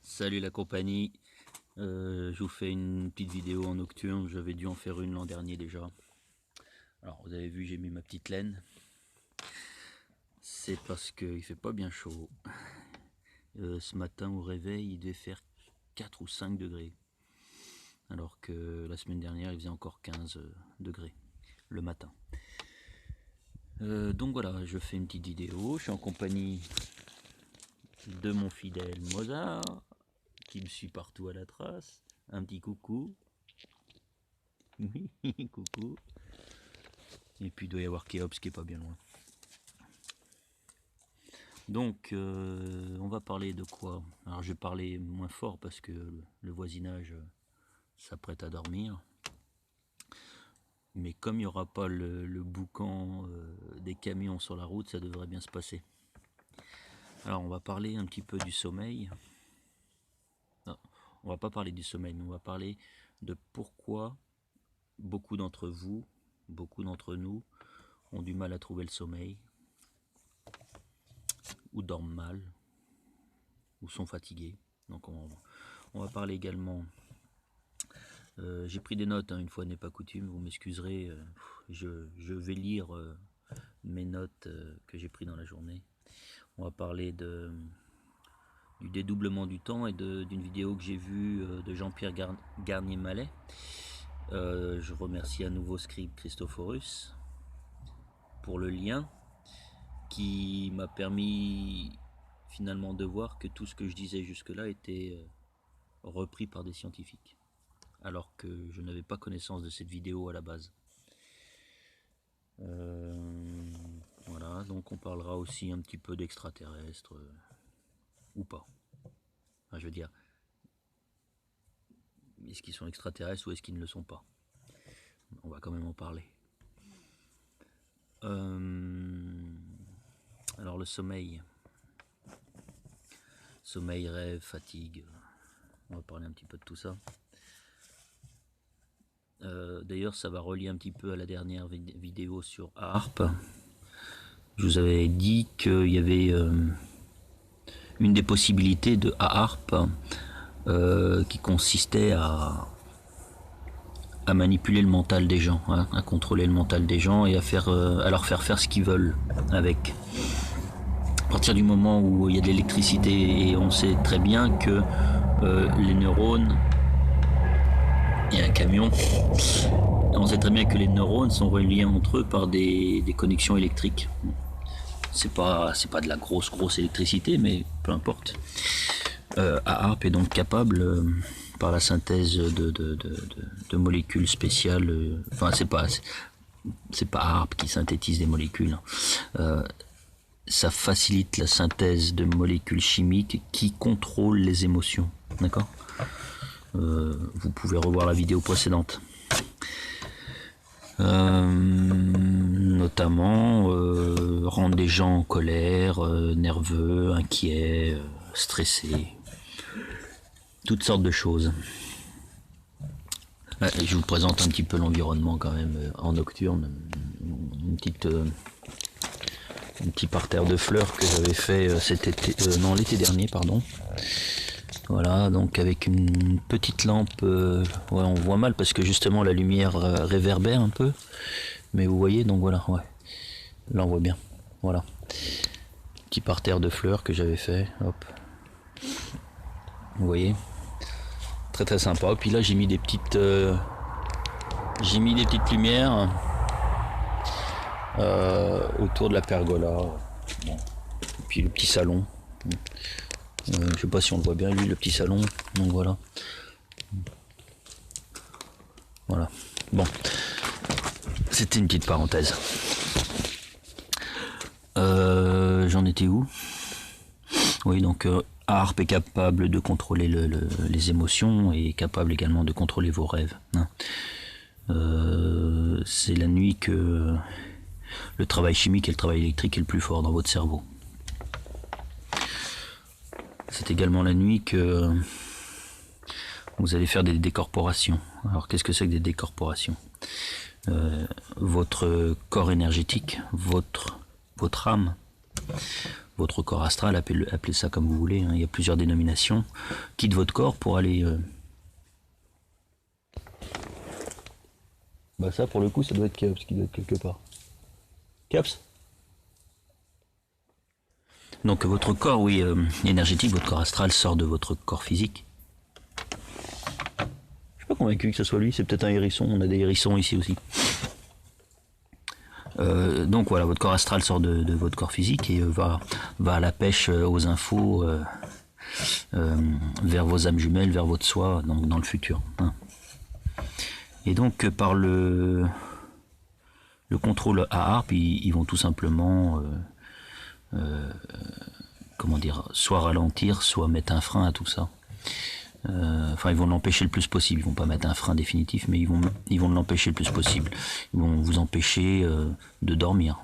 Salut la compagnie, je vous fais une petite vidéo en nocturne, j'avais dû en faire une l'an dernier déjà. Alors vous avez vu, j'ai mis ma petite laine, c'est parce qu'il fait pas bien chaud. Ce matin au réveil il devait faire 4 ou 5 degrés, alors que la semaine dernière il faisait encore 15 degrés le matin. Donc voilà, je fais une petite vidéo, je suis en compagnie de mon fidèle Mozart, qui me suit partout à la trace. Un petit coucou. Oui, coucou. Et puis il doit y avoir Kéops qui est pas bien loin. Donc on va parler de quoi? Alors je vais parler moins fort parce que le voisinage s'apprête à dormir. Mais comme il n'y aura pas le boucan des camions sur la route, ça devrait bien se passer. Alors on va parler un petit peu du sommeil. Non, on va pas parler du sommeil, mais on va parler de pourquoi beaucoup d'entre vous, beaucoup d'entre nous, ont du mal à trouver le sommeil, ou dorment mal, ou sont fatigués. Donc on va parler également. J'ai pris des notes, hein, une fois n'est pas coutume, vous m'excuserez, je vais lire mes notes que j'ai pris dans la journée. On va parler du dédoublement du temps et d'une vidéo que j'ai vue de Jean-Pierre Garnier-Mallet. Je remercie à nouveau Scribe Christophorus pour le lien qui m'a permis finalement de voir que tout ce que je disais jusque-là était repris par des scientifiques, alors que je n'avais pas connaissance de cette vidéo à la base. Voilà, donc on parlera aussi un petit peu d'extraterrestres, ou pas. Enfin, je veux dire, est-ce qu'ils sont extraterrestres ou est-ce qu'ils ne le sont pas? On va quand même en parler. Alors le sommeil. Sommeil, rêve, fatigue. On va parler un petit peu de tout ça. D'ailleurs, ça va relier un petit peu à la dernière vidéo sur AARP. Je vous avais dit qu'il y avait une des possibilités de AARP qui consistait à manipuler le mental des gens, hein, à contrôler le mental des gens et à leur faire faire ce qu'ils veulent avec. À partir du moment où il y a de l'électricité, et on sait très bien que les neurones, il y a un camion, on sait très bien que les neurones sont reliés entre eux par des connexions électriques. C'est pas de la grosse électricité, mais peu importe. AARP est donc capable, par la synthèse de molécules spéciales, enfin c'est pas AARP qui synthétise des molécules, ça facilite la synthèse de molécules chimiques qui contrôlent les émotions, d'accord? Vous pouvez revoir la vidéo précédente. Notamment rendre les gens en colère, nerveux, inquiets, stressés, toutes sortes de choses. Je vous présente un petit peu l'environnement quand même en nocturne, un petit parterre de fleurs que j'avais fait cet été, non, l'été dernier, pardon. Voilà, donc avec une petite lampe, ouais, on voit mal parce que justement la lumière réverbère un peu, mais vous voyez, donc voilà, ouais, là on voit bien, voilà, petit parterre de fleurs que j'avais fait, hop, vous voyez, très très sympa. Puis là j'ai mis des petites lumières autour de la pergola, bon. Et puis le petit salon. Je sais pas si on le voit bien, lui, le petit salon. Donc voilà. Voilà. Bon. C'était une petite parenthèse. J'en étais où? Oui, donc AARP est capable de contrôler les émotions et capable également de contrôler vos rêves. Hein. C'est la nuit que le travail chimique et le travail électrique est le plus fort dans votre cerveau. C'est également la nuit que vous allez faire des décorporations. Alors qu'est-ce que c'est que des décorporations? Votre corps énergétique, votre âme, votre corps astral, appelez ça comme vous voulez, hein, il y a plusieurs dénominations, quitte votre corps pour aller... Bah ça pour le coup ça doit être Keops qui doit être quelque part. Keops. Donc votre corps, oui, énergétique, votre corps astral sort de votre corps physique. Je suis pas convaincu que ce soit lui, c'est peut-être un hérisson, on a des hérissons ici aussi. Donc voilà, votre corps astral sort de votre corps physique et va à la pêche aux infos vers vos âmes jumelles, vers votre soi, dans le futur. Hein. Et donc par le contrôle à harpe, ils vont tout simplement comment dire, soit ralentir, soit mettre un frein à tout ça. Enfin, ils vont l'empêcher le plus possible. Ils vont pas mettre un frein définitif, mais ils vont l'empêcher le plus possible. Ils vont vous empêcher de dormir.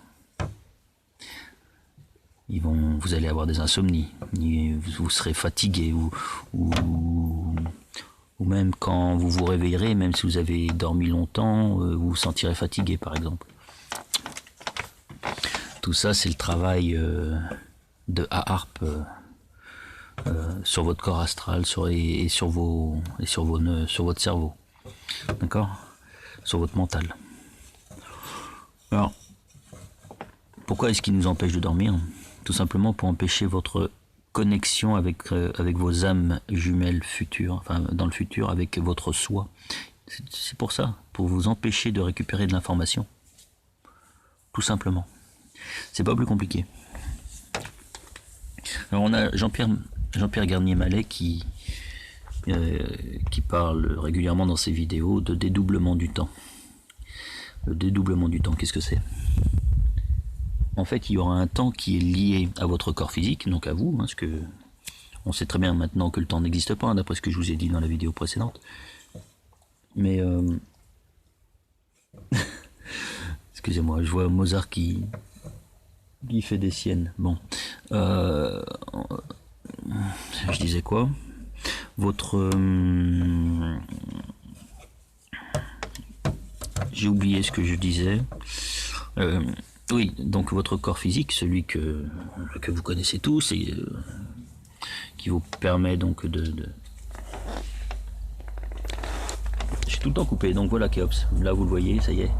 Vous allez avoir des insomnies. Vous serez fatigué ou même quand vous vous réveillerez, même si vous avez dormi longtemps, vous vous sentirez fatigué, par exemple. Tout ça, c'est le travail de harpe. Sur votre corps astral sur votre cerveau, d'accord, sur votre mental. Alors, pourquoi est-ce qu'il nous empêche de dormir? Tout simplement pour empêcher votre connexion avec vos âmes jumelles futures, enfin dans le futur avec votre soi. C'est pour ça, pour vous empêcher de récupérer de l'information, tout simplement. C'est pas plus compliqué. Alors on a Jean-Pierre Garnier-Mallet qui parle régulièrement dans ses vidéos de dédoublement du temps. Le dédoublement du temps, qu'est-ce que c'est? En fait, il y aura un temps qui est lié à votre corps physique, donc à vous, parce que on sait très bien maintenant que le temps n'existe pas, d'après ce que je vous ai dit dans la vidéo précédente. Mais excusez-moi, je vois Mozart qui fait des siennes. Bon. Je disais quoi? J'ai oublié ce que je disais. Oui, donc votre corps physique, celui que vous connaissez tous et qui vous permet donc de... J'ai tout le temps coupé, donc voilà Kéops. Là vous le voyez, ça y est.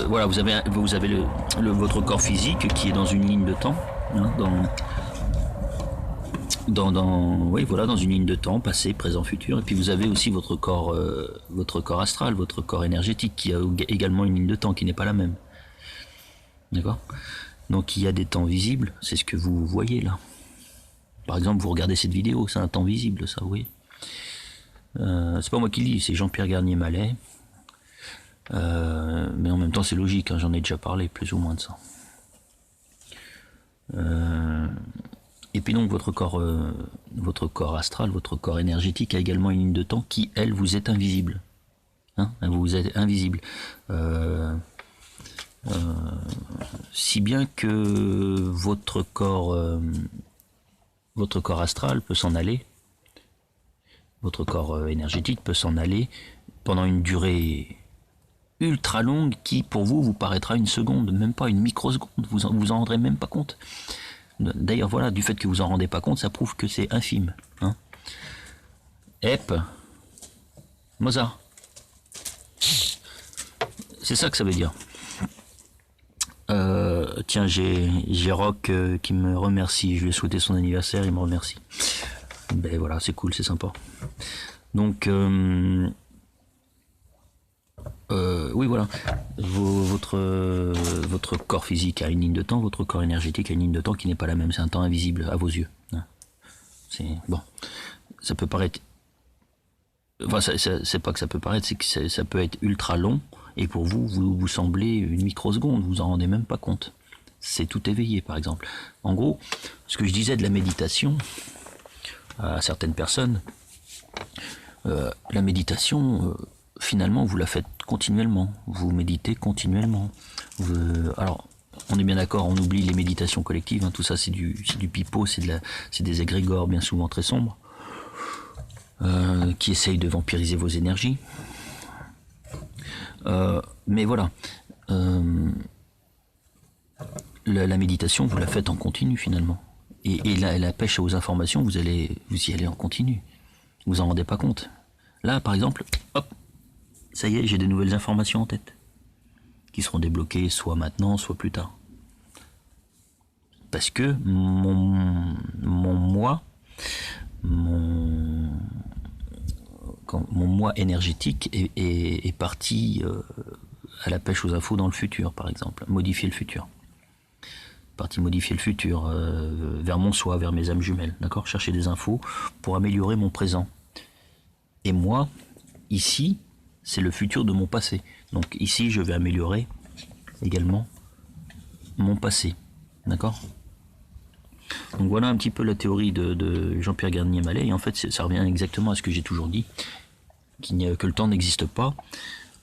Voilà, vous avez votre corps physique qui est dans une ligne de temps, hein, oui, voilà, dans une ligne de temps, passé, présent, futur. Et puis vous avez aussi votre corps astral, votre corps énergétique qui a également une ligne de temps qui n'est pas la même. D'accord? Donc il y a des temps visibles, c'est ce que vous voyez là. Par exemple, vous regardez cette vidéo, c'est un temps visible, ça, oui. C'est pas moi qui le dis, c'est Jean-Pierre Garnier-Mallet. Mais en même temps c'est logique, hein, j'en ai déjà parlé plus ou moins de ça. Et puis donc votre corps astral, votre corps énergétique a également une ligne de temps qui, elle, vous est invisible. Hein, vous êtes invisible. Si bien que votre corps astral peut s'en aller, votre corps énergétique peut s'en aller pendant une durée ultra longue qui pour vous paraîtra une seconde, même pas une microseconde, vous en rendrez même pas compte. D'ailleurs voilà, du fait que vous en rendez pas compte, ça prouve que c'est infime. Hein. Mozart. C'est ça que ça veut dire. Tiens, j'ai Rock qui me remercie, je lui ai souhaité son anniversaire, il me remercie. Ben voilà, c'est cool, c'est sympa. Donc oui, voilà. Votre corps physique a une ligne de temps, votre corps énergétique a une ligne de temps qui n'est pas la même. C'est un temps invisible à vos yeux. C'est bon. Ça peut paraître. Enfin, c'est pas que ça peut paraître, c'est que ça peut être ultra long. Et pour vous semblez une microseconde. Vous en rendez même pas compte. C'est tout éveillé, par exemple. En gros, ce que je disais de la méditation à certaines personnes, la méditation. Finalement, vous la faites continuellement. Vous méditez continuellement. Alors, on est bien d'accord, on oublie les méditations collectives. Hein, tout ça, c'est du pipeau, c'est des égrégores bien souvent très sombres qui essayent de vampiriser vos énergies. Mais voilà. la méditation, vous la faites en continu finalement. Et la pêche aux informations, vous y allez en continu. Vous en rendez pas compte. Là, par exemple, hop, ça y est, j'ai des nouvelles informations en tête, qui seront débloquées soit maintenant, soit plus tard. Parce que mon moi énergétique est parti à la pêche aux infos dans le futur, par exemple, modifier le futur. Partie modifier le futur vers mon soi, vers mes âmes jumelles, d'accord, chercher des infos pour améliorer mon présent. Et moi, ici, c'est le futur de mon passé. Donc ici, je vais améliorer également mon passé, d'accord. Donc voilà un petit peu la théorie de Jean-Pierre Garnier-Mallet. Et en fait, ça revient exactement à ce que j'ai toujours dit, que le temps n'existe pas.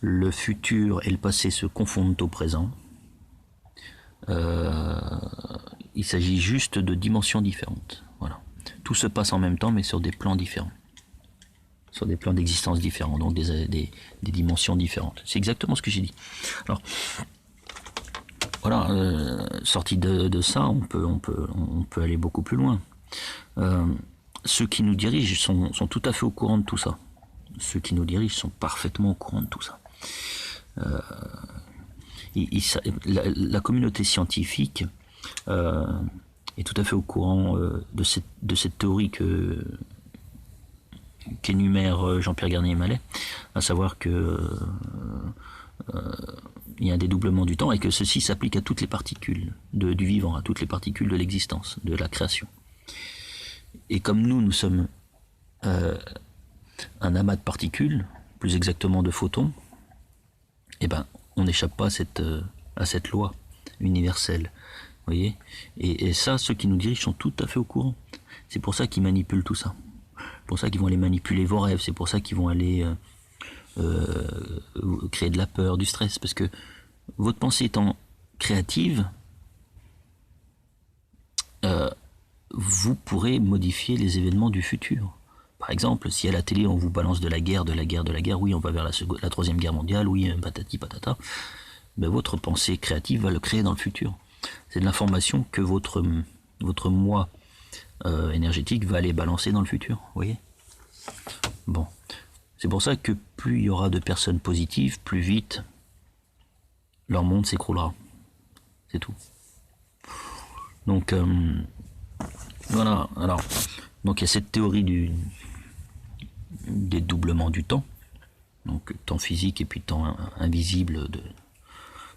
Le futur et le passé se confondent au présent. Il s'agit juste de dimensions différentes. Voilà. Tout se passe en même temps, mais sur des plans différents. Sur des plans d'existence différents, donc des dimensions différentes. C'est exactement ce que j'ai dit. Alors, voilà, sorti de ça, on peut aller beaucoup plus loin. Ceux qui nous dirigent sont tout à fait au courant de tout ça. Ceux qui nous dirigent sont parfaitement au courant de tout ça. La communauté scientifique est tout à fait au courant de cette théorie qu'énumère Jean-Pierre Garnier-Mallet, à savoir que il y a un dédoublement du temps et que ceci s'applique à toutes les particules du vivant, à toutes les particules de l'existence, de la création. Et comme nous sommes un amas de particules, plus exactement de photons, eh ben, on n'échappe pas à cette loi universelle. Vous voyez, et ça, ceux qui nous dirigent sont tout à fait au courant. C'est pour ça qu'ils manipulent tout ça. C'est pour ça qu'ils vont aller manipuler vos rêves. C'est pour ça qu'ils vont aller créer de la peur, du stress. Parce que votre pensée étant créative, vous pourrez modifier les événements du futur. Par exemple, si à la télé on vous balance de la guerre, oui, on va vers la troisième guerre mondiale, oui, patati patata, ben votre pensée créative va le créer dans le futur. C'est de l'information que votre moi énergétique va aller balancer dans le futur, vous voyez. Bon, c'est pour ça que plus il y aura de personnes positives, plus vite leur monde s'écroulera. C'est tout. Donc voilà. Alors, donc il y a cette théorie du dédoublement du temps, donc temps physique et puis temps invisible,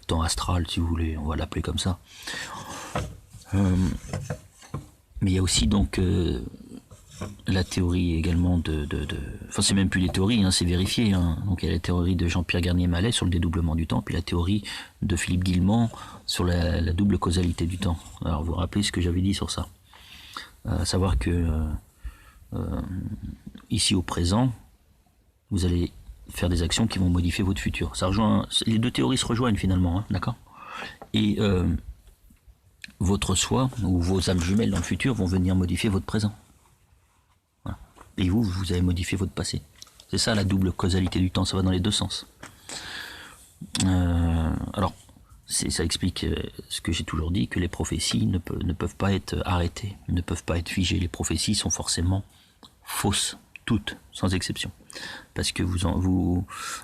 temps astral si vous voulez, on va l'appeler comme ça. Mais il y a aussi donc la théorie également enfin c'est même plus les théories, hein, c'est vérifié, hein. Donc il y a la théorie de Jean-Pierre Garnier-Mallet sur le dédoublement du temps, puis la théorie de Philippe Guillemont sur la double causalité du temps. Alors vous vous rappelez ce que j'avais dit sur ça, à savoir que ici au présent, vous allez faire des actions qui vont modifier votre futur. Ça rejoint, les deux théories se rejoignent finalement, hein, d'accord. Et votre soi ou vos âmes jumelles dans le futur vont venir modifier votre présent. Voilà. Et vous allez modifier votre passé. C'est ça la double causalité du temps, ça va dans les deux sens. Alors, ça explique ce que j'ai toujours dit, que les prophéties ne peuvent pas être arrêtées, ne peuvent pas être figées. Les prophéties sont forcément fausses, toutes, sans exception. Parce que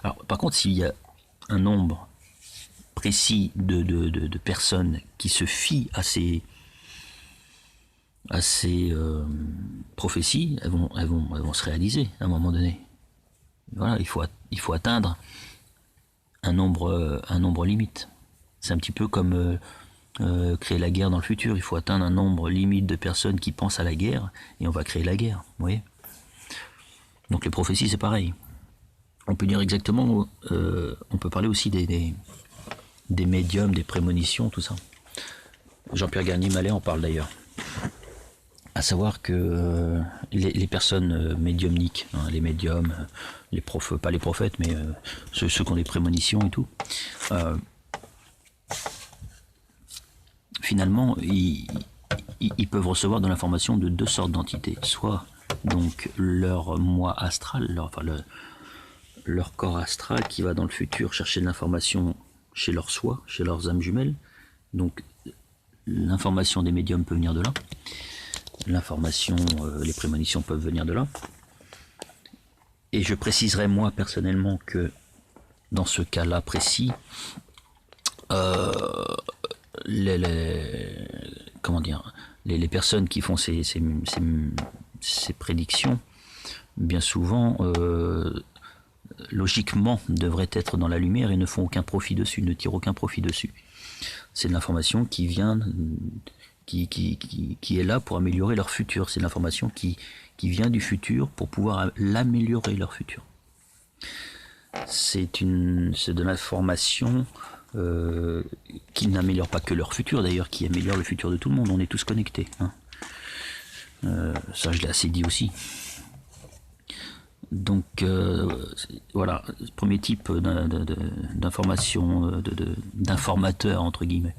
Alors, par contre, s'il y a un nombre précis de personnes qui se fient à ces prophéties, elles vont se réaliser à un moment donné. Voilà, il faut atteindre un nombre limite. C'est un petit peu comme créer la guerre dans le futur. Il faut atteindre un nombre limite de personnes qui pensent à la guerre et on va créer la guerre. Vous voyez ? Donc les prophéties, c'est pareil. On peut dire exactement, on peut parler aussi des médiums, des prémonitions, tout ça. Jean-Pierre Garnier-Mallet en parle d'ailleurs. À savoir que les personnes médiumniques, hein, les médiums, pas les prophètes, mais ceux qui ont des prémonitions et tout, finalement, ils peuvent recevoir de l'information de deux sortes d'entités. Soit donc leur moi astral, leur corps astral qui va dans le futur chercher de l'information chez leur soi, chez leurs âmes jumelles, Donc l'information des médiums peut venir de là. L'information, les prémonitions peuvent venir de là. Et je préciserai moi personnellement que dans ce cas-là précis, comment dire, les personnes qui font ces prédictions, bien souvent, logiquement, devraient être dans la lumière et ne font aucun profit dessus, ne tirent aucun profit dessus. C'est de l'information qui vient, qui est là pour améliorer leur futur. C'est de l'information qui vient du futur pour pouvoir l'améliorer leur futur. C'est de l'information qui n'améliore pas que leur futur, d'ailleurs, qui améliore le futur de tout le monde. On est tous connectés. Hein. Ça, je l'ai assez dit aussi. Donc, voilà, premier type d'information, d'informateur, entre guillemets.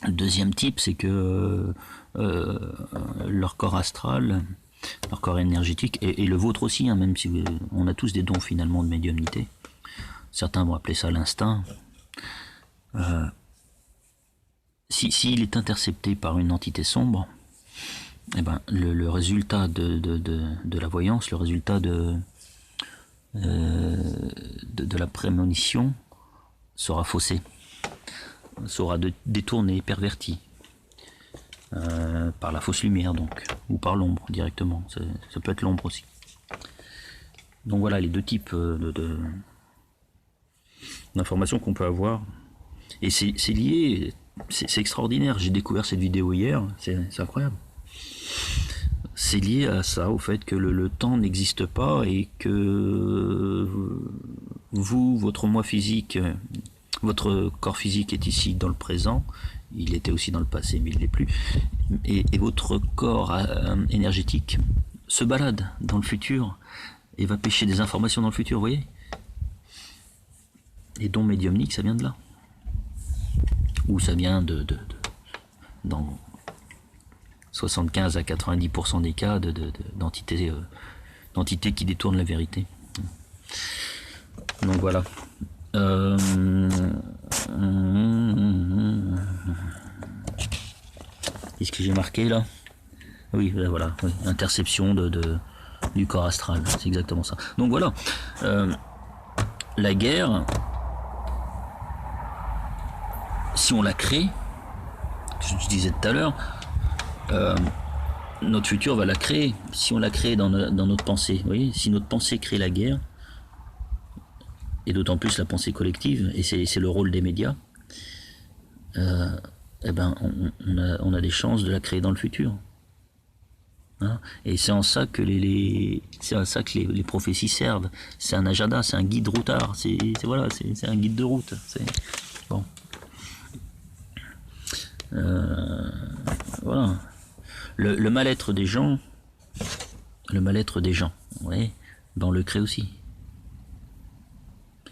Le deuxième type, c'est que leur corps astral, leur corps énergétique, et le vôtre aussi, hein, même si on a tous des dons finalement de médiumnité. Certains vont appeler ça l'instinct. S'il est intercepté par une entité sombre, eh ben, le résultat de la voyance, le résultat de la prémonition sera faussé, sera détourné, perverti, par la fausse lumière donc, ou par l'ombre directement, ça peut être l'ombre aussi. Donc voilà les deux types d'informations qu'on peut avoir, et c'est lié, c'est extraordinaire, j'ai découvert cette vidéo hier, c'est incroyable. C'est lié à ça, au fait que le temps n'existe pas et que vous, votre moi physique, votre corps physique est ici dans le présent, il était aussi dans le passé mais il ne l'est plus, et votre corps énergétique se balade dans le futur et va pêcher des informations dans le futur, vous voyez. Et dons médiumnique, ça vient de là. Ou ça vient dans 75 à 90% des cas d'entités qui détournent la vérité. Donc voilà. Qu'est-ce que j'ai marqué là? Oui, voilà. Oui. Interception du corps astral. C'est exactement ça. Donc voilà. La guerre, si on la crée, je disais tout à l'heure, notre futur va la créer. Si on la crée dans notre pensée, vous voyez, si notre pensée crée la guerre, et d'autant plus la pensée collective, et c'est le rôle des médias, eh ben on a des chances de la créer dans le futur. Hein, et c'est en ça que les prophéties servent. C'est un agenda, c'est un guide routard. C'est un guide de route. Bon. Voilà. Le mal-être des gens, ouais, ben on le crée aussi.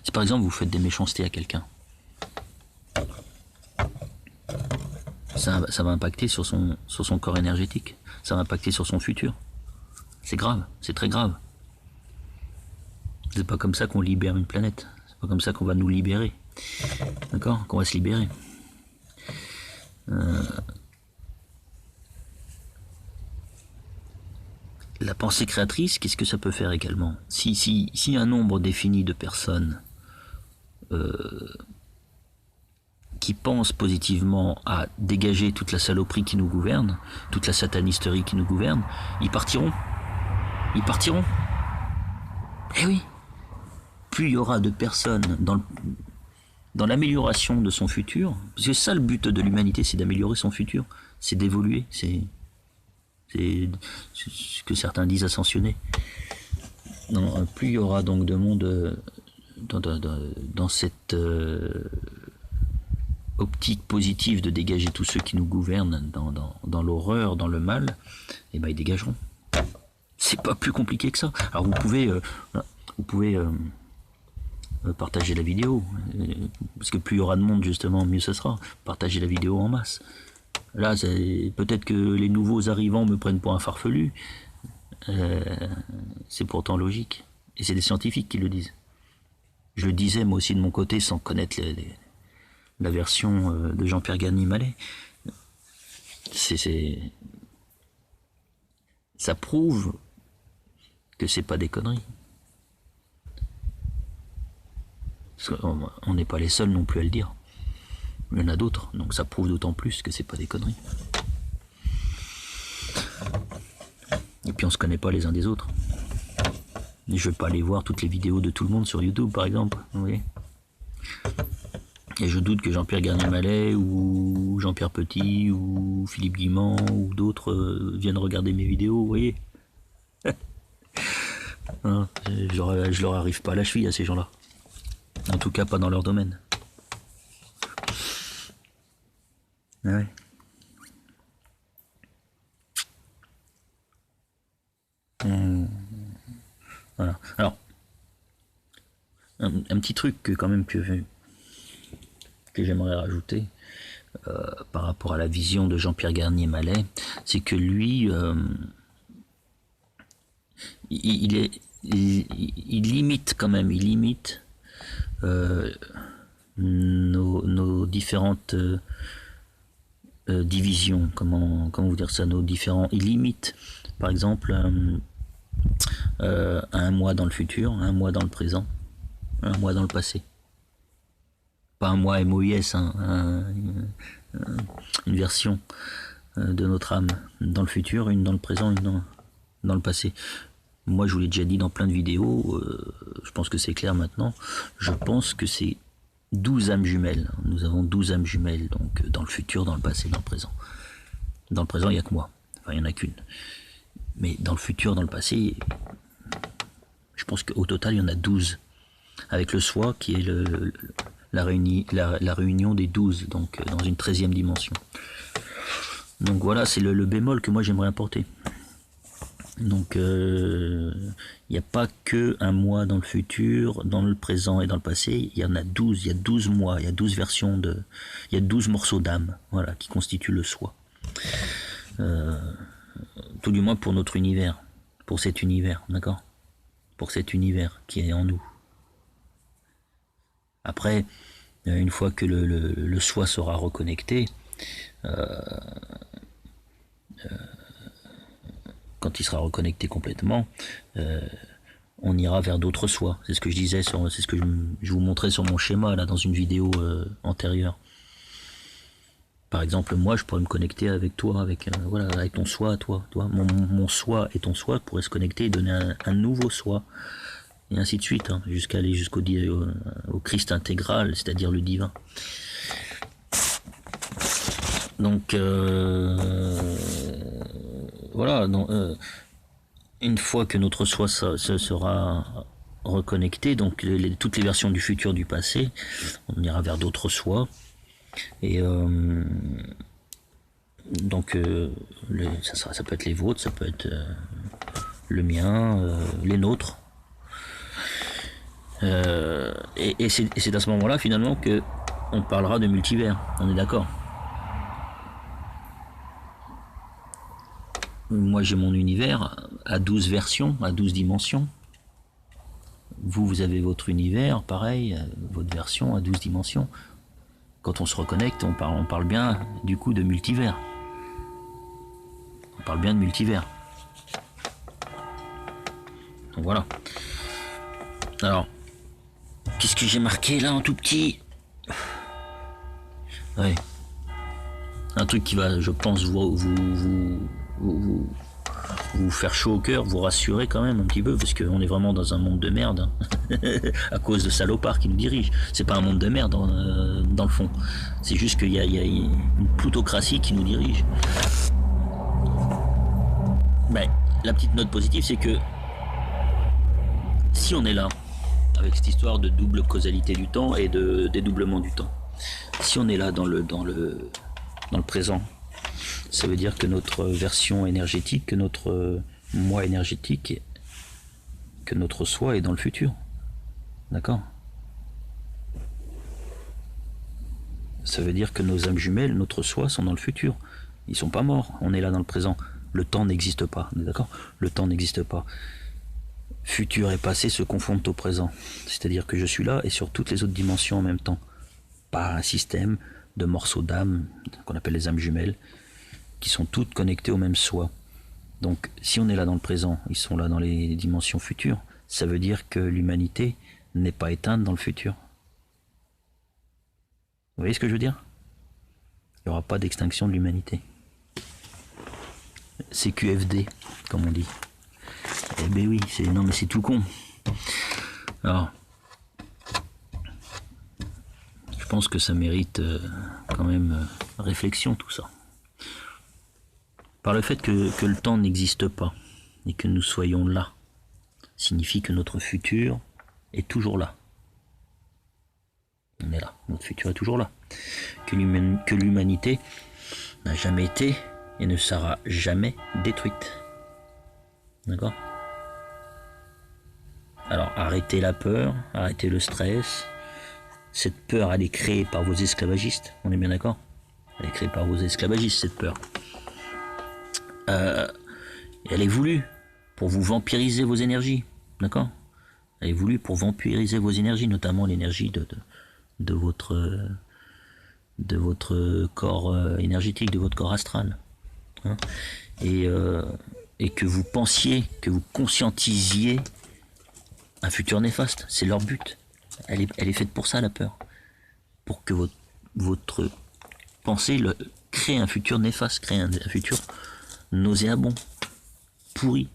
Si par exemple vous faites des méchancetés à quelqu'un, ça va impacter sur son corps énergétique, ça va impacter sur son futur. C'est grave, c'est très grave. C'est pas comme ça qu'on libère une planète, c'est pas comme ça qu'on va nous libérer, d'accord, qu'on va se libérer. La pensée créatrice, qu'est-ce que ça peut faire également? Si un nombre défini de personnes qui pensent positivement à dégager toute la saloperie qui nous gouverne, toute la satanisterie qui nous gouverne, ils partiront. Ils partiront. Eh oui. Plus il y aura de personnes dans l'amélioration de son futur, parce que ça le but de l'humanité, c'est d'améliorer son futur, c'est d'évoluer, c'est ce que certains disent ascensionner. Non, plus il y aura donc de monde dans cette optique positive de dégager tous ceux qui nous gouvernent dans l'horreur, dans le mal, et ben ils dégageront. C'est pas plus compliqué que ça. Alors vous pouvez partager la vidéo, parce que plus il y aura de monde justement, mieux ça sera. Partagez la vidéo en masse. Là, peut-être que les nouveaux arrivants me prennent pour un farfelu. C'est pourtant logique. Et c'est des scientifiques qui le disent. Je le disais moi aussi de mon côté sans connaître la version de Jean-Pierre Garnier-Mallet. Ça prouve que c'est pas des conneries. On n'est pas les seuls non plus à le dire. Il y en a d'autres, donc ça prouve d'autant plus que c'est pas des conneries. Et puis on se connaît pas les uns des autres. Et je vais pas aller voir toutes les vidéos de tout le monde sur YouTube, par exemple. Vous voyez. Et je doute que Jean-Pierre Garnier-Mallet ou Jean-Pierre Petit ou Philippe Guimand ou d'autres viennent regarder mes vidéos, vous voyez. Hein, je leur arrive pas à la cheville à ces gens-là. En tout cas pas dans leur domaine. Ah ouais. Voilà. Alors, un petit truc que quand même que j'aimerais rajouter par rapport à la vision de Jean-Pierre Garnier-Mallet, c'est que lui, il limite quand même, nos différentes divisions, comment vous dire ça, il limite, par exemple, un mois dans le futur, un mois dans le présent, un mois dans le passé. Pas un mois MOIS, une version de notre âme dans le futur, une dans le présent, une dans le passé. Moi, je vous l'ai déjà dit dans plein de vidéos, je pense que c'est clair maintenant, je pense que c'est 12 âmes jumelles. Nous avons 12 âmes jumelles, donc dans le futur, dans le passé, dans le présent. Dans le présent, il n'y a que moi. Enfin, il n'y en a qu'une. Mais dans le futur, dans le passé, je pense qu'au total, il y en a 12. Avec le soi, qui est la réunion des 12, donc dans une 13e dimension. Donc voilà, c'est le bémol que moi j'aimerais apporter. Donc il n'y a pas que un mois dans le futur, dans le présent et dans le passé, il y en a 12, il y a 12 mois, il y a 12 versions il y a 12 morceaux d'âme, voilà, qui constituent le soi. Tout du moins pour notre univers, pour cet univers, d'accord ? Pour cet univers qui est en nous. Après, une fois que le soi sera reconnecté, quand il sera reconnecté complètement, on ira vers d'autres soi. C'est ce que je disais, c'est ce que je vous montrais sur mon schéma là dans une vidéo antérieure. Par exemple, moi, je pourrais me connecter avec toi, avec ton soi, toi. Mon soi et ton soi pourraient se connecter et donner un nouveau soi. Et ainsi de suite, hein, jusqu'à aller au Christ intégral, c'est-à-dire le divin. Donc, voilà. Donc, une fois que notre soi se sera reconnecté, donc toutes les versions du futur, du passé, on ira vers d'autres soi. Et donc, ça peut être les vôtres, ça peut être le mien, les nôtres. Et c'est à ce moment-là finalement que on parlera de multivers, on est d'accord. Moi j'ai mon univers à 12 versions, à 12 dimensions. Vous avez votre univers, pareil, votre version à 12 dimensions. Quand on se reconnecte, on parle bien du coup de multivers. On parle bien de multivers. Donc voilà. Alors, qu'est-ce que j'ai marqué là en tout petit ? Ouais. Un truc qui va, je pense, vous faire chaud au cœur, vous rassurer quand même un petit peu, parce qu'on est vraiment dans un monde de merde, hein. À cause de salopards qui nous dirigent. C'est pas un monde de merde dans le fond. C'est juste qu'il y a une plutocratie qui nous dirige. Ben, la petite note positive, c'est que si on est là, avec cette histoire de double causalité du temps et de dédoublement du temps, si on est là dans le présent, ça veut dire que notre version énergétique, que notre moi énergétique, que notre soi est dans le futur. D'accord ? Ça veut dire que nos âmes jumelles, notre soi, sont dans le futur. Ils sont pas morts, on est là dans le présent. Le temps n'existe pas, d'accord ? Le temps n'existe pas. Futur et passé se confondent au présent. C'est-à-dire que je suis là et sur toutes les autres dimensions en même temps. par un système de morceaux d'âme, qu'on appelle les âmes jumelles, qui sont toutes connectées au même soi. Donc si on est là dans le présent, ils sont là dans les dimensions futures, ça veut dire que l'humanité n'est pas éteinte dans le futur. Vous voyez ce que je veux dire? Il n'y aura pas d'extinction de l'humanité. C'est QFD, comme on dit. Eh ben oui, non mais c'est tout con. Alors, je pense que ça mérite quand même réflexion tout ça. Par le fait que le temps n'existe pas et que nous soyons là, signifie que notre futur est toujours là. On est là, notre futur est toujours là. Que l'humanité n'a jamais été et ne sera jamais détruite. D'accord? Alors arrêtez la peur, arrêtez le stress. Cette peur, elle est créée par vos esclavagistes, on est bien d'accord? Elle est créée par vos esclavagistes, cette peur. Elle est voulue pour vous vampiriser vos énergies, d'accord? Elle est voulue pour vampiriser vos énergies, notamment l'énergie de votre corps énergétique, de votre corps astral. Hein, et que vous pensiez, que vous conscientisiez un futur néfaste. C'est leur but. Elle est faite pour ça, la peur. Pour que votre pensée crée un futur néfaste, crée un futur nauséabond, pourri.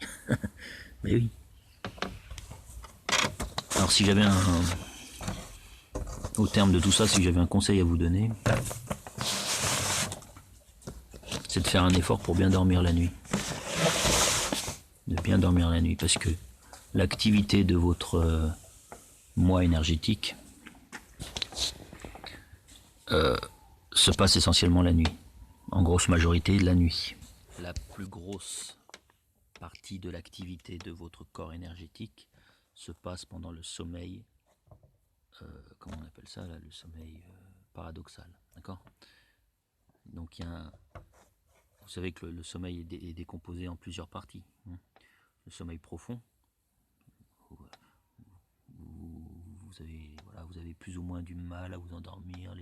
Mais oui. Alors si j'avais au terme de tout ça, si j'avais un conseil à vous donner, c'est de faire un effort pour bien dormir la nuit. De bien dormir la nuit, parce que l'activité de votre moi énergétique se passe essentiellement la nuit. En grosse majorité, la nuit. La plus grosse partie de l'activité de votre corps énergétique se passe pendant le sommeil, comment on appelle ça là, le sommeil paradoxal, d'accord? Donc vous savez que le sommeil est décomposé en plusieurs parties. Hein. Le sommeil profond, vous avez plus ou moins du mal à vous endormir,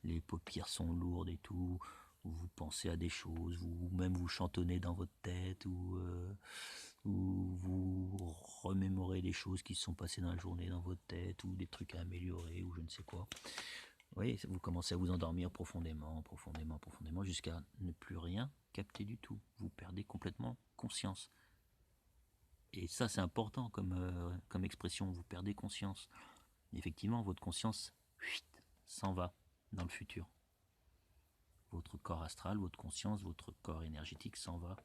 les paupières sont lourdes et tout, vous pensez à des choses, même vous chantonnez dans votre tête, ou vous remémorez des choses qui se sont passées dans la journée dans votre tête, ou des trucs à améliorer, ou je ne sais quoi. Vous voyez, vous commencez à vous endormir profondément, jusqu'à ne plus rien capter du tout. Vous perdez complètement conscience. Et ça, c'est important comme expression, vous perdez conscience. Effectivement, votre conscience s'en va dans le futur. Votre corps astral, votre conscience, votre corps énergétique s'en va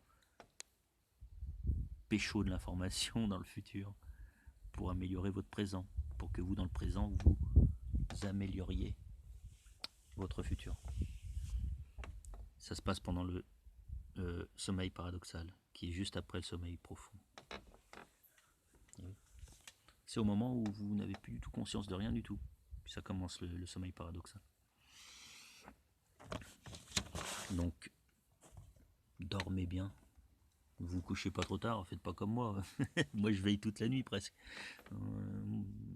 pécho de l'information dans le futur pour améliorer votre présent, pour que vous, dans le présent, vous amélioriez votre futur. Ça se passe pendant le sommeil paradoxal, qui est juste après le sommeil profond. C'est au moment où vous n'avez plus du tout conscience de rien du tout. Puis ça commence le sommeil paradoxal. Donc, dormez bien. Vous couchez pas trop tard, faites pas comme moi. Moi, je veille toute la nuit presque.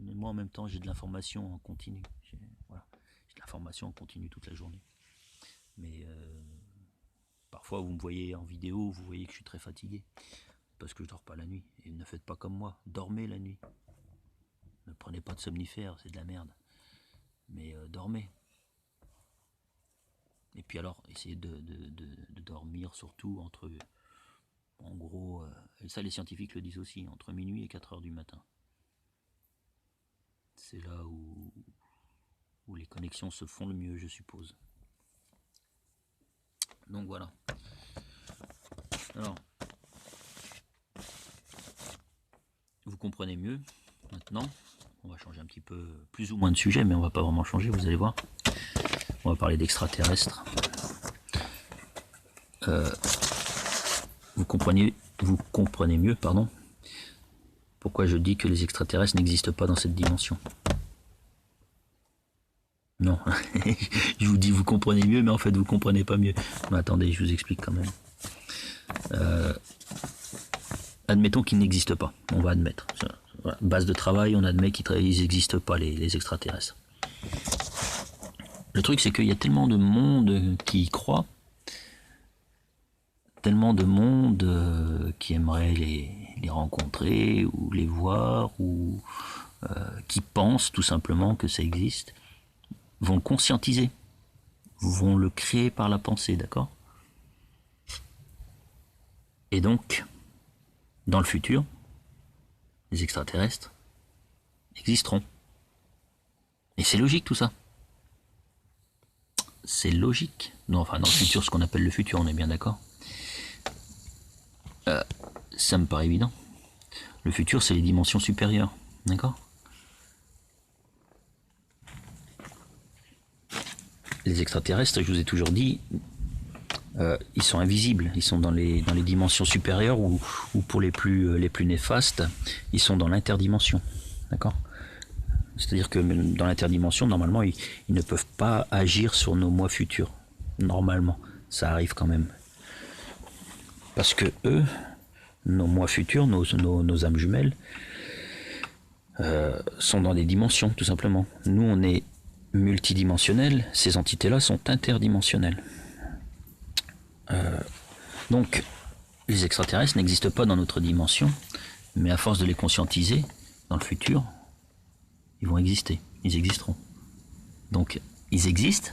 Mais moi, en même temps, j'ai de l'information en continu. J'ai de l'information en continu toute la journée. Mais parfois, vous me voyez en vidéo, vous voyez que je suis très fatigué. Parce que je dors pas la nuit. Et ne faites pas comme moi. Dormez la nuit. Ne prenez pas de somnifères, c'est de la merde. Mais dormez. Et puis alors, essayez de dormir surtout entre... En gros, et ça les scientifiques le disent aussi, entre minuit et 4 heures du matin. C'est là où les connexions se font le mieux, je suppose. Donc voilà. Alors, vous comprenez mieux maintenant. On va changer un petit peu, plus ou moins de sujet, mais on va pas vraiment changer, vous allez voir. On va parler d'extraterrestres. Vous comprenez mieux, pourquoi je dis que les extraterrestres n'existent pas dans cette dimension. Non, je vous dis vous comprenez mieux, mais en fait vous comprenez pas mieux. Mais attendez, je vous explique quand même. Admettons qu'ils n'existent pas, on va admettre. Voilà. Base de travail, on admet qu'ils n'existent pas, les extraterrestres. Le truc, c'est qu'il y a tellement de monde qui y croit, tellement de monde qui aimerait les rencontrer ou les voir, ou qui pensent tout simplement que ça existe, vont le conscientiser, vont le créer par la pensée, d'accord? Et donc, dans le futur, les extraterrestres existeront. Et c'est logique tout ça. C'est logique. Non, enfin, dans le futur, ce qu'on appelle le futur, on est bien d'accord. Ça me paraît évident. Le futur, c'est les dimensions supérieures. D'accord? Les extraterrestres, je vous ai toujours dit, ils sont invisibles. Ils sont dans les dimensions supérieures ou pour les plus néfastes, ils sont dans l'interdimension. D'accord? C'est-à-dire que dans l'interdimension, normalement, ils ne peuvent pas agir sur nos moi futurs. Normalement, ça arrive quand même. Parce que eux, nos moi futurs, nos âmes jumelles, sont dans des dimensions, tout simplement. Nous, on est multidimensionnels, ces entités-là sont interdimensionnelles. Donc, les extraterrestres n'existent pas dans notre dimension, mais à force de les conscientiser, dans le futur, ils vont exister, ils existeront. Donc, ils existent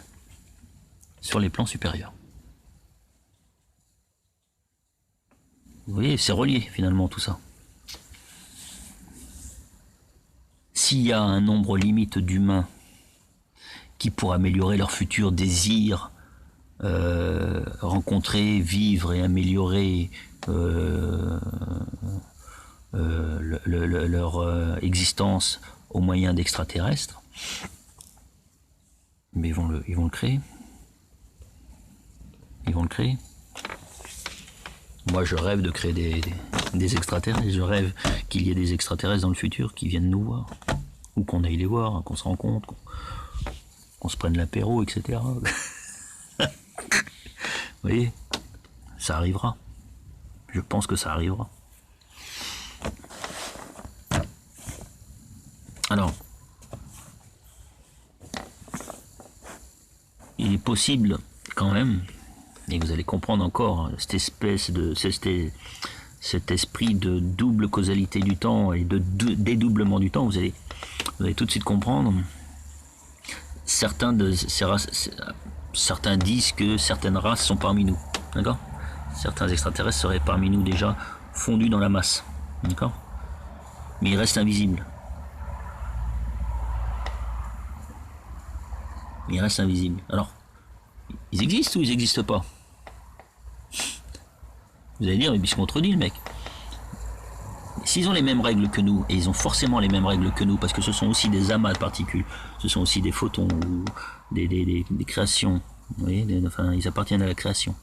sur les plans supérieurs. Vous voyez, c'est relié finalement tout ça. S'il y a un nombre limite d'humains qui, pour améliorer leur futur désir, rencontrer, vivre et améliorer leur existence au moyen d'extraterrestres, mais ils vont le créer. Ils vont le créer. Moi, je rêve de créer des extraterrestres. Je rêve qu'il y ait des extraterrestres dans le futur qui viennent nous voir. Ou qu'on aille les voir, qu'on se rencontre, qu'on se prenne l'apéro, etc. Vous voyez, ça arrivera. Je pense que ça arrivera. Alors, il est possible quand même, et vous allez comprendre encore cette espèce de cet esprit de double causalité du temps et de dédoublement du temps, vous allez tout de suite comprendre. Certains disent que certaines races sont parmi nous, d'accord? Certains extraterrestres seraient parmi nous déjà fondus dans la masse, d'accord? Mais ils restent invisibles. Ils restent invisibles. Alors, ils existent ou ils n'existent pas? Vous allez dire, mais il se contredit le mec. S'ils ont les mêmes règles que nous, et ils ont forcément les mêmes règles que nous, parce que ce sont aussi des amas de particules, ce sont aussi des photons, ou des créations, vous voyez, enfin, ils appartiennent à la création.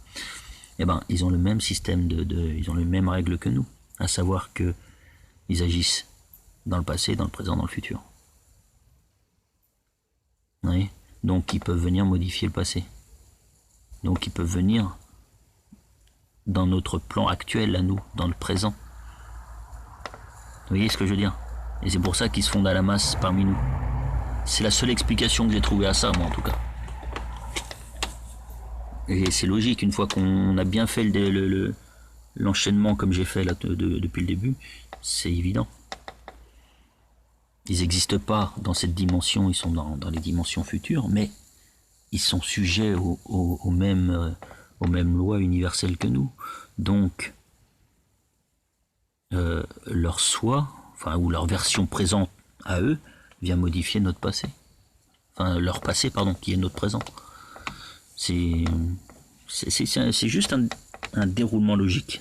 Eh ben, ils ont le même système ils ont les mêmes règles que nous, à savoir que ils agissent dans le passé, dans le présent, dans le futur. Vous voyez? Donc, ils peuvent venir modifier le passé. Donc, ils peuvent venir dans notre plan actuel à nous, dans le présent. Vous voyez ce que je veux dire? Et c'est pour ça qu'ils se fondent à la masse parmi nous. C'est la seule explication que j'ai trouvée à ça, moi en tout cas. Et c'est logique, une fois qu'on a bien fait l'enchaînement comme j'ai fait là, depuis le début, c'est évident. Ils n'existent pas dans cette dimension, ils sont dans les dimensions futures, mais ils sont sujets aux mêmes lois universelles que nous. Donc, leur soi, enfin, ou leur version présente à eux, vient modifier notre passé. Enfin, leur passé, pardon, qui est notre présent. C'est juste un déroulement logique.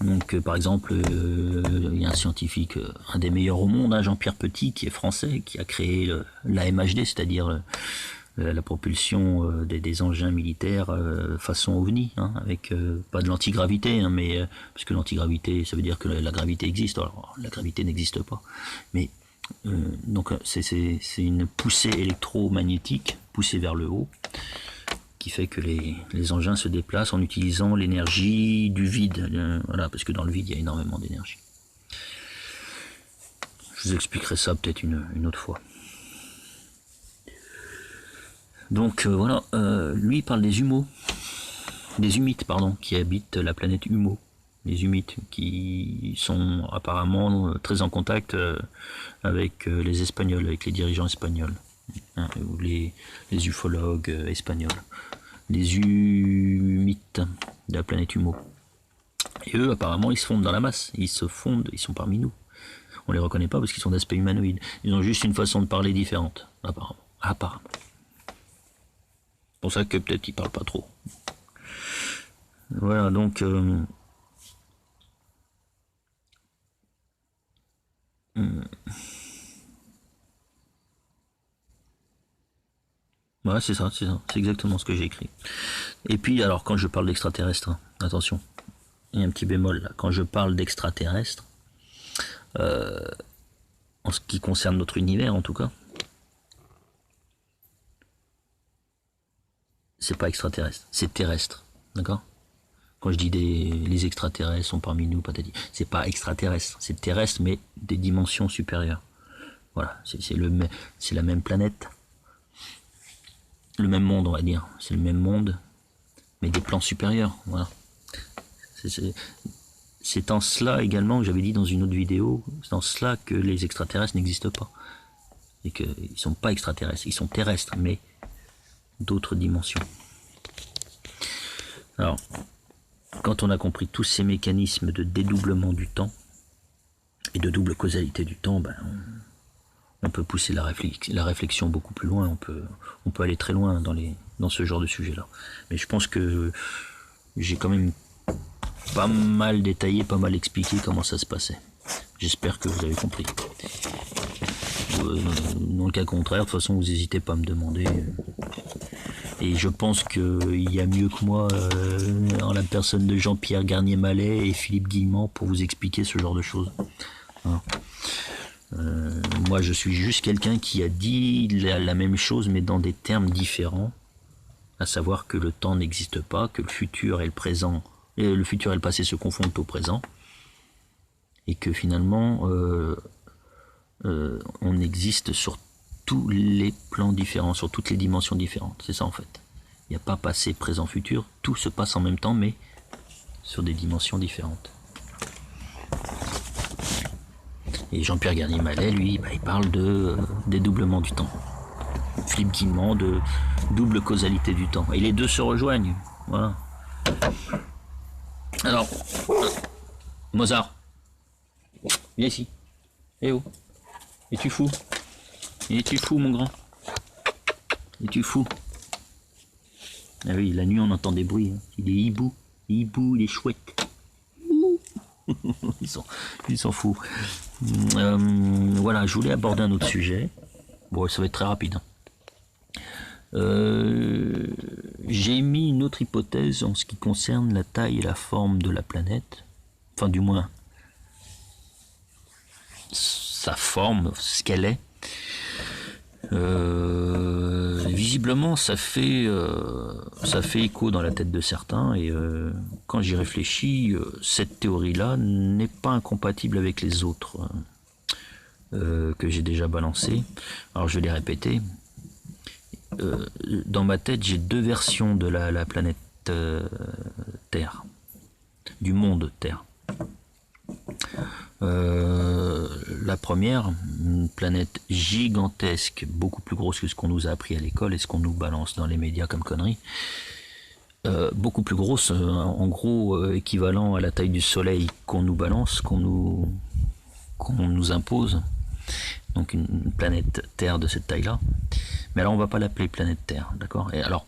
Donc, par exemple, il y a un scientifique, un des meilleurs au monde, hein, Jean-Pierre Petit, qui est français, qui a créé la MHD, c'est-à-dire la propulsion des engins militaires façon OVNI, hein, avec pas de l'antigravité, hein, mais parce que l'antigravité, ça veut dire que la gravité existe. Alors, la gravité n'existe pas, mais donc c'est une poussée électromagnétique poussée vers le haut, qui fait que les engins se déplacent en utilisant l'énergie du vide. Voilà, parce que dans le vide, il y a énormément d'énergie. Je vous expliquerai ça peut-être une autre fois. Donc voilà, lui il parle des humites pardon, qui habitent la planète Humo. Les humites qui sont apparemment très en contact avec les Espagnols, avec les dirigeants espagnols, hein, ou les ufologues espagnols. Les humites de la planète Humo. Et eux, apparemment, ils se fondent dans la masse. Ils se fondent, ils sont parmi nous. On les reconnaît pas parce qu'ils sont d'aspect humanoïde. Ils ont juste une façon de parler différente, apparemment. C'est pour ça que peut-être ils parlent pas trop. Voilà, donc... Ouais, c'est ça, c'est exactement ce que j'ai écrit. Et puis, alors, quand je parle d'extraterrestres, attention, il y a un petit bémol là. Quand je parle d'extraterrestres, en ce qui concerne notre univers en tout cas, c'est pas extraterrestre, c'est terrestre, d'accord? Quand je dis les extraterrestres sont parmi nous, patati, c'est pas extraterrestre, c'est terrestre, mais des dimensions supérieures. Voilà, c'est la même planète, le même monde, on va dire. C'est le même monde, mais des plans supérieurs. Voilà. C'est en cela également que j'avais dit dans une autre vidéo, c'est en cela que les extraterrestres n'existent pas. Et qu'ils ne sont pas extraterrestres, ils sont terrestres, mais d'autres dimensions. Alors, quand on a compris tous ces mécanismes de dédoublement du temps et de double causalité du temps, ben, on peut pousser la réflexion beaucoup plus loin, on peut aller très loin dans ce genre de sujet-là. Mais je pense que j'ai quand même pas mal détaillé, pas mal expliqué comment ça se passait. J'espère que vous avez compris. Dans le cas contraire, de toute façon, vous n'hésitez pas à me demander. Et je pense qu'il y a mieux que moi, en la personne de Jean-Pierre Garnier-Mallet et Philippe Guillemant, pour vous expliquer ce genre de choses. Hein. Moi, je suis juste quelqu'un qui a dit la même chose, mais dans des termes différents. À savoir que le temps n'existe pas, que le futur et le présent, le futur et le passé se confondent au présent. Et que finalement, on existe sur tous les plans différents, sur toutes les dimensions différentes. C'est ça en fait. Il n'y a pas passé, présent, futur. Tout se passe en même temps, mais sur des dimensions différentes. Et Jean-Pierre Garnier-Mallet, lui, bah, il parle de dédoublement du temps. Philippe Guillemant, de double causalité du temps. Et les deux se rejoignent. Voilà. Alors, Mozart, viens ici. Eh oh, es-tu fou? Es-tu fou, mon grand? Es-tu fou? Ah oui, la nuit, on entend des bruits. Hein. Il est hibou, il est chouette. Ils sont fous. Voilà, je voulais aborder un autre sujet. Bon, ça va être très rapide. J'ai mis une autre hypothèse en ce qui concerne la taille et la forme de la planète. Enfin, du moins, sa forme, ce qu'elle est. Visiblement, ça fait écho dans la tête de certains, et quand j'y réfléchis, cette théorie-là n'est pas incompatible avec les autres que j'ai déjà balancées. Alors je vais les répéter. Dans ma tête, j'ai deux versions de la planète Terre, du monde Terre. La première, une planète gigantesque, beaucoup plus grosse que ce qu'on nous a appris à l'école et ce qu'on nous balance dans les médias comme conneries. Beaucoup plus grosse, en gros équivalent à la taille du soleil qu'on nous balance, qu'on nous impose. Donc une planète Terre de cette taille-là. Mais alors on va pas l'appeler planète Terre, d'accord? Et alors,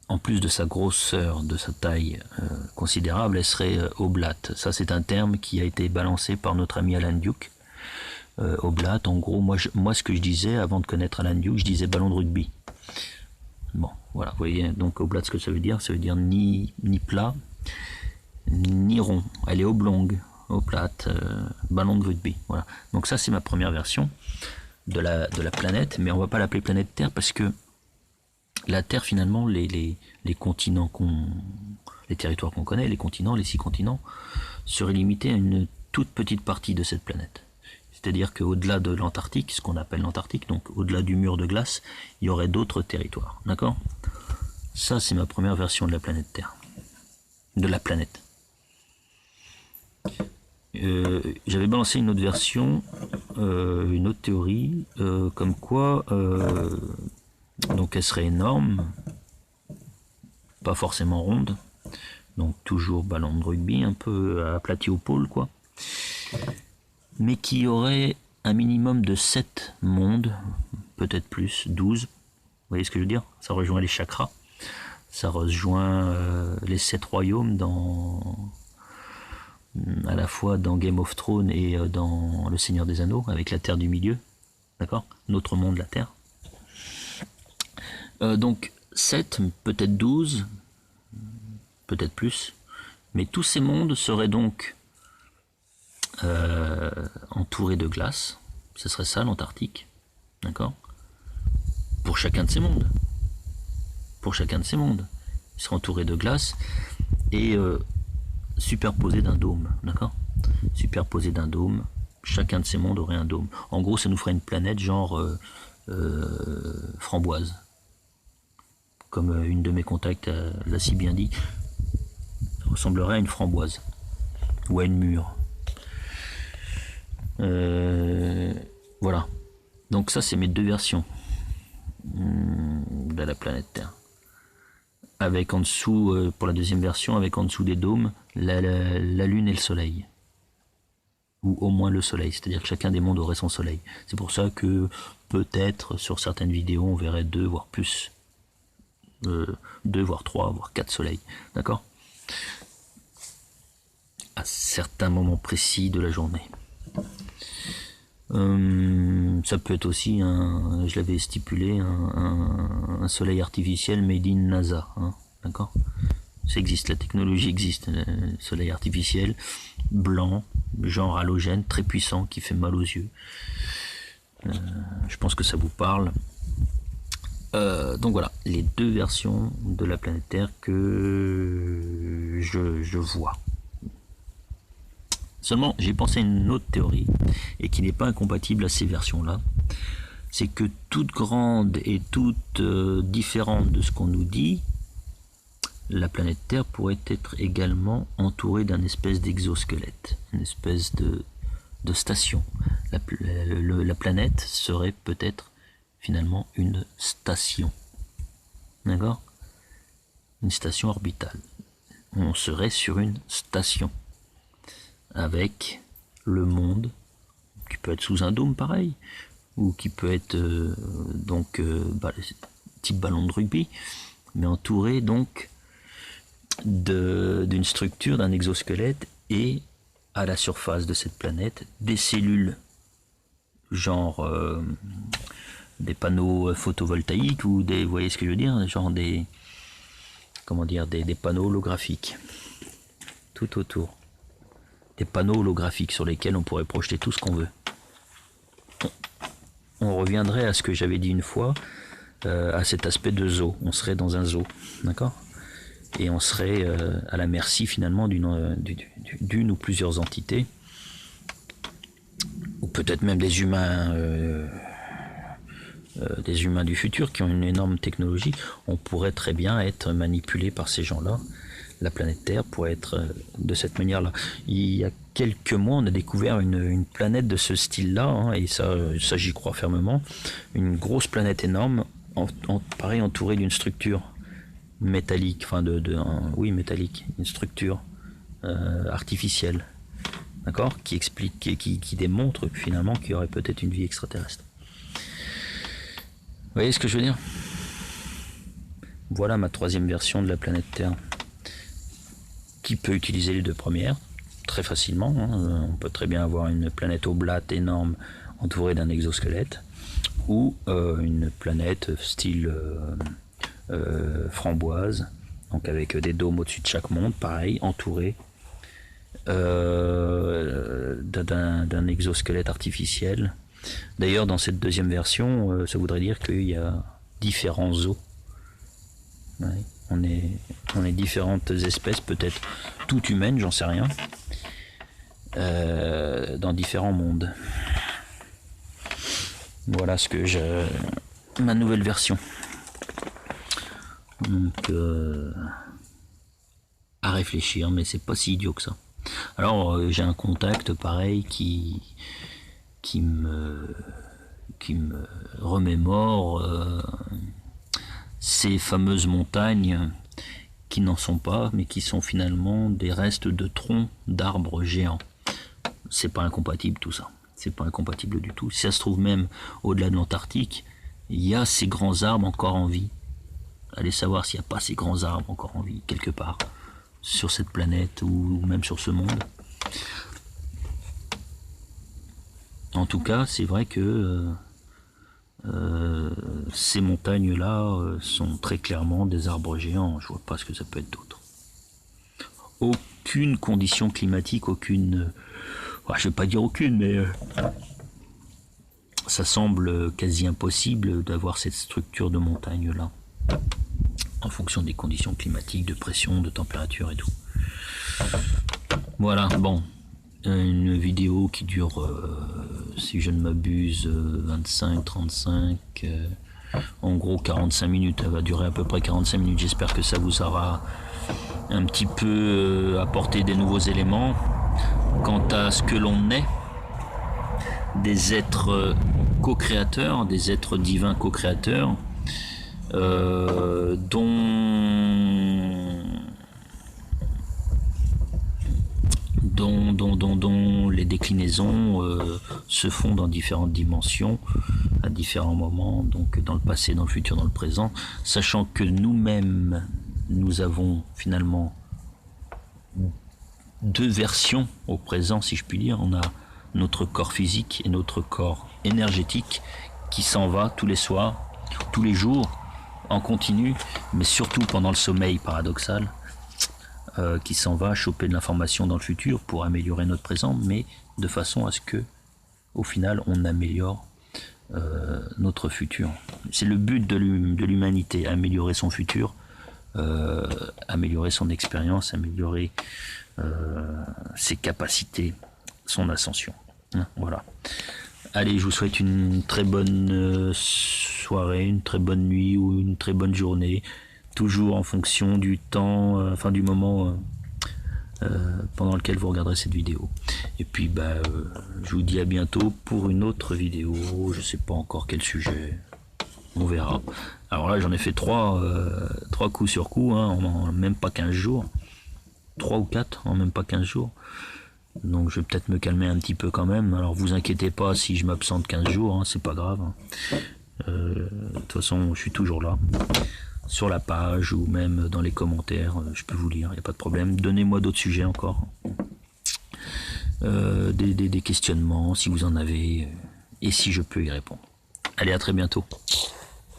en plus de sa grosseur, de sa taille considérable, elle serait oblate. Ça, c'est un terme qui a été balancé par notre ami Alan Duke. Oblate, en gros, moi, ce que je disais avant de connaître Alan Duke, je disais ballon de rugby. Bon, voilà, vous voyez, donc oblate, ce que ça veut dire ni plat, ni rond. Elle est oblongue, oblate, ballon de rugby. Voilà. Donc ça, c'est ma première version de la planète, mais on va pas l'appeler planète Terre parce que la Terre, finalement, les continents les territoires qu'on connaît, les continents, les 6 continents, seraient limités à une toute petite partie de cette planète. C'est-à-dire qu'au-delà de l'Antarctique, ce qu'on appelle l'Antarctique, donc au-delà du mur de glace, il y aurait d'autres territoires. D'accord? Ça, c'est ma première version de la planète Terre. De la planète. J'avais balancé une autre version, une autre théorie, comme quoi donc elle serait énorme, pas forcément ronde, donc toujours ballon de rugby, un peu aplati au pôle, quoi, mais qui aurait un minimum de 7 mondes, peut-être plus, 12, vous voyez ce que je veux dire? Ça rejoint les chakras, ça rejoint les 7 royaumes à la fois dans Game of Thrones et dans Le Seigneur des Anneaux, avec la Terre du Milieu, d'accord? Notre monde, la Terre. Donc 7, peut-être 12, peut-être plus, mais tous ces mondes seraient donc entourés de glace, ce serait ça l'Antarctique, d'accord? Pour chacun de ces mondes. Pour chacun de ces mondes. Ils seraient entourés de glace et superposé d'un dôme, d'accord? Superposé d'un dôme, chacun de ces mondes aurait un dôme. En gros, ça nous ferait une planète genre framboise. Comme une de mes contacts l'a si bien dit, ça ressemblerait à une framboise ou à une mûre. Voilà. Donc ça, c'est mes deux versions de la planète Terre. Avec en dessous, pour la deuxième version, avec en dessous des dômes, la Lune et le Soleil. Ou au moins le Soleil, c'est-à-dire que chacun des mondes aurait son Soleil. C'est pour ça que peut-être sur certaines vidéos, on verrait 2 voire plus. 2 voire 3 voire 4 soleils. D'accord? À certains moments précis de la journée. Ça peut être aussi, je l'avais stipulé, un soleil artificiel made in NASA, hein, d'accord? Ça existe, la technologie existe, le soleil artificiel, blanc, genre halogène, très puissant, qui fait mal aux yeux. Je pense que ça vous parle. Donc voilà, les deux versions de la planète Terre que je vois. Seulement, j'ai pensé à une autre théorie, et qui n'est pas incompatible à ces versions-là. C'est que toute grande et toute différente de ce qu'on nous dit, la planète Terre pourrait être également entourée d'un espèce d'exosquelette, une espèce de station. La planète serait peut-être finalement une station. D'accord? Une station orbitale. On serait sur une station. Avec le monde, qui peut être sous un dôme pareil, ou qui peut être type ballon de rugby, mais entouré donc d'une structure, d'un exosquelette, et à la surface de cette planète, des cellules, genre des panneaux photovoltaïques, ou des, vous voyez ce que je veux dire, genre des panneaux holographiques, tout autour. Des panneaux holographiques sur lesquels on pourrait projeter tout ce qu'on veut. On reviendrait à ce que j'avais dit une fois, à cet aspect de zoo. On serait dans un zoo, d'accord? Et on serait à la merci finalement d'une ou plusieurs entités, ou peut-être même des humains du futur qui ont une énorme technologie. On pourrait très bien être manipulé par ces gens-là. La planète Terre pourrait être de cette manière-là. Il y a quelques mois, on a découvert une planète de ce style-là, hein, et ça j'y crois fermement. Une grosse planète énorme, pareil, entourée d'une structure métallique, métallique, une structure artificielle, d'accord, qui explique, qui démontre finalement qu'il y aurait peut-être une vie extraterrestre. Vous voyez ce que je veux dire? Voilà ma troisième version de la planète Terre, qui peut utiliser les deux premières très facilement, hein. On peut très bien avoir une planète oblate énorme entourée d'un exosquelette, ou une planète style framboise, donc avec des dômes au-dessus de chaque monde, pareil, entourée d'un exosquelette artificiel. D'ailleurs, dans cette deuxième version, ça voudrait dire qu'il y a différents zoos. Ouais. On est différentes espèces, peut-être toutes humaines, j'en sais rien, dans différents mondes. Voilà ce que j'ai, ma nouvelle version. Donc à réfléchir, mais c'est pas si idiot que ça. Alors j'ai un contact pareil qui me remémore ces fameuses montagnes qui n'en sont pas, mais qui sont finalement des restes de troncs d'arbres géants. C'est pas incompatible tout ça. C'est pas incompatible du tout. Si ça se trouve même au-delà de l'Antarctique, il y a ces grands arbres encore en vie. Allez savoir s'il n'y a pas ces grands arbres encore en vie quelque part sur cette planète ou même sur ce monde. En tout cas, c'est vrai que ces montagnes-là sont très clairement des arbres géants. Je vois pas ce que ça peut être d'autre. Aucune condition climatique, aucune... je vais pas dire aucune, mais ça semble quasi impossible d'avoir cette structure de montagne-là, en fonction des conditions climatiques, de pression, de température et tout. Voilà, bon. Une vidéo qui dure, si je ne m'abuse, 25-35, en gros 45 minutes. Elle va durer à peu près 45 minutes. J'espère que ça vous aura un petit peu apporté des nouveaux éléments quant à ce que l'on est, des êtres co-créateurs, des êtres divins co-créateurs, dont les déclinaisons se font dans différentes dimensions, à différents moments, donc dans le passé, dans le futur, dans le présent, sachant que nous-mêmes, nous avons finalement deux versions au présent, si je puis dire. On a notre corps physique et notre corps énergétique qui s'en va tous les soirs, tous les jours, en continu, mais surtout pendant le sommeil paradoxal, qui s'en va choper de l'information dans le futur pour améliorer notre présent, mais de façon à ce que, au final, on améliore notre futur. C'est le but de l'humanité, améliorer son futur, améliorer son expérience, améliorer ses capacités, son ascension. Voilà. Allez, je vous souhaite une très bonne soirée, une très bonne nuit ou une très bonne journée, toujours en fonction du temps, du moment pendant lequel vous regarderez cette vidéo. Et puis je vous dis à bientôt pour une autre vidéo. Je sais pas encore quel sujet, on verra. Alors là j'en ai fait trois coups sur coup, en même pas 15 jours, 3 ou 4 en même pas 15 jours. Donc je vais peut-être me calmer un petit peu quand même. Alors vous inquiétez pas si je m'absente 15 jours, c'est pas grave. De toute façon je suis toujours là, sur la page ou même dans les commentaires, je peux vous lire, il n'y a pas de problème. Donnez-moi d'autres sujets encore, des questionnements si vous en avez, et si je peux y répondre. Allez, à très bientôt.